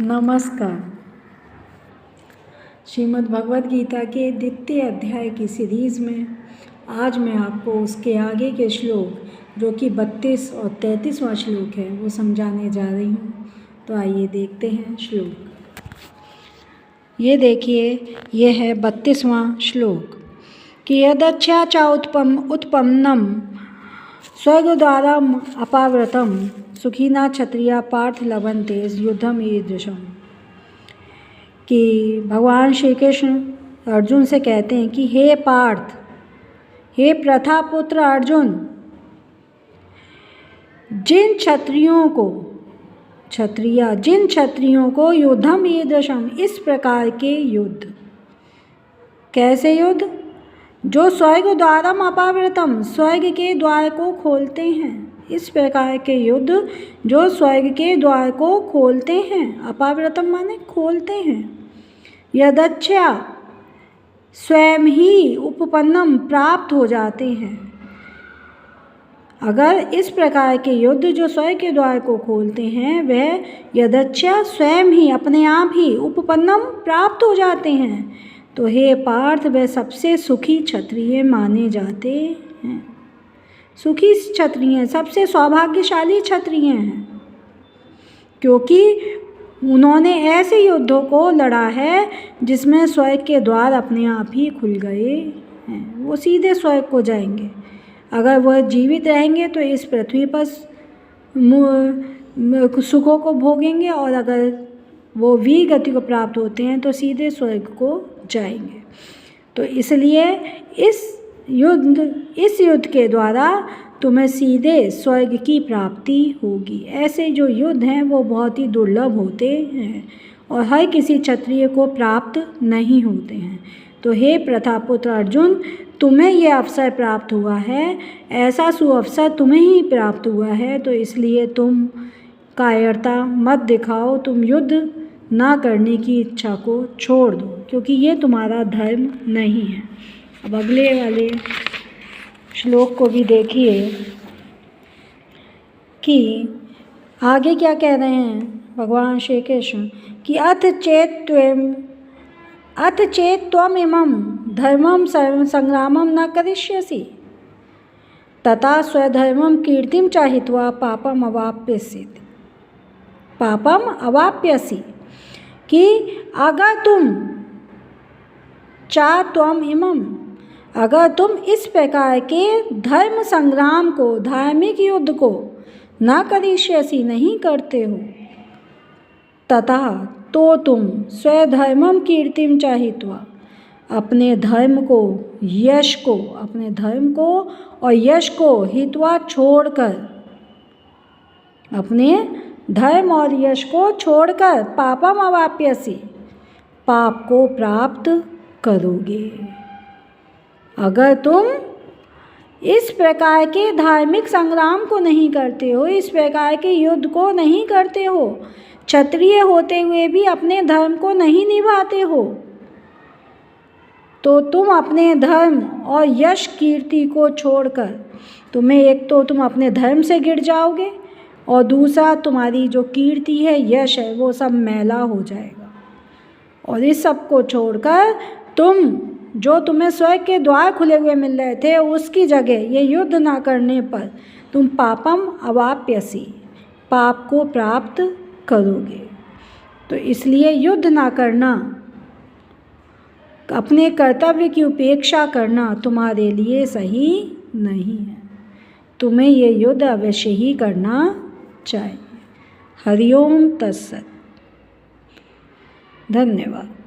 नमस्कार। श्रीमद् भगवद गीता के द्वितीय अध्याय की सीरीज़ में आज मैं आपको उसके आगे के श्लोक जो कि 32 और 33वां श्लोक है वो समझाने जा रही हूँ। तो आइए देखते हैं श्लोक। ये देखिए, ये है 32वां श्लोक कि यदच्छा च उत्पन्नम स्वर्गद्वारम अपावृतम सुखिना क्षत्रिया पार्थ लभन्ते युद्धम ईदृशम। कि भगवान श्री कृष्ण अर्जुन से कहते हैं कि हे पार्थ, हे प्रथा पुत्र अर्जुन, जिन क्षत्रियों को युद्धम ईदृशम, इस प्रकार के युद्ध। कैसे युद्ध? जो स्वर्ग द्वारम अपावृतम, स्वर्ग के द्वार को खोलते हैं। इस प्रकार के युद्ध जो स्वर्ग के द्वार को खोलते हैं। अपावृतम माने खोलते हैं। यदच्छा, स्वयं ही उपपन्नम, प्राप्त हो जाते हैं। अगर इस प्रकार के युद्ध जो स्वर्ग के द्वार को खोलते हैं वह यदच्छा, स्वयं ही, अपने आप ही, उपपन्नम, प्राप्त हो जाते हैं, तो हे पार्थ, वे सबसे सुखी क्षत्रिय माने जाते हैं। सुखी क्षत्रिय, सबसे सौभाग्यशाली क्षत्रिय हैं, क्योंकि उन्होंने ऐसे युद्धों को लड़ा है जिसमें स्वर्ग के द्वार अपने आप ही खुल गए हैं। वो सीधे स्वर्ग को जाएंगे। अगर वह जीवित रहेंगे तो इस पृथ्वी पर सुखों को भोगेंगे, और अगर वो वीर गति को प्राप्त होते हैं तो सीधे स्वर्ग को जाएंगे। तो इसलिए इस युद्ध के द्वारा तुम्हें सीधे स्वर्ग की प्राप्ति होगी। ऐसे जो युद्ध हैं वो बहुत ही दुर्लभ होते हैं और हर किसी क्षत्रिय को प्राप्त नहीं होते हैं। तो हे प्रथापुत्र अर्जुन, तुम्हें ये अवसर प्राप्त हुआ है, ऐसा सुअवसर तुम्हें ही प्राप्त हुआ है, तो इसलिए तुम कायरता मत दिखाओ, तुम युद्ध ना करने की इच्छा को छोड़ दो, क्योंकि ये तुम्हारा धर्म नहीं है। अब अगले वाले श्लोक को भी देखिए कि आगे क्या कह रहे हैं भगवान श्री कृष्ण कि अथ चेत त्वम इमं धर्मम संग्रामम न करिष्यसि तथा स्वधर्मम कीर्तिम चाहित्वा पापम अवाप्यसि। कि अगर तुम इस प्रकार के धर्म संग्राम को, धार्मिक युद्ध को न करिष्यसि, नहीं करते हो, तथा तो तुम स्वधर्मम कीर्तिम चाहित्वा, अपने धर्म को, और यश को हित्वा छोड़कर, अपने धर्म और यश को छोड़कर पापम अवाप्यसि, पाप को प्राप्त करोगे। अगर तुम इस प्रकार के धार्मिक संग्राम को नहीं करते हो, इस प्रकार के युद्ध को नहीं करते हो, क्षत्रिय होते हुए भी अपने धर्म को नहीं निभाते हो, तो तुम अपने धर्म और यश कीर्ति को छोड़कर, तुम्हें एक तो तुम अपने धर्म से गिर जाओगे, और दूसरा तुम्हारी जो कीर्ति है, यश है, वो सब मैला हो जाएगा। और इस सब को छोड़कर तुम्हें स्वर्ग के द्वार खुले हुए मिल रहे थे, उसकी जगह ये युद्ध ना करने पर तुम पापम अवाप्यसि, पाप को प्राप्त करोगे। तो इसलिए युद्ध ना करना, अपने कर्तव्य की उपेक्षा करना तुम्हारे लिए सही नहीं है। तुम्हें ये युद्ध अवश्य ही करना चाहिए। हरिओम तत्सत। धन्यवाद।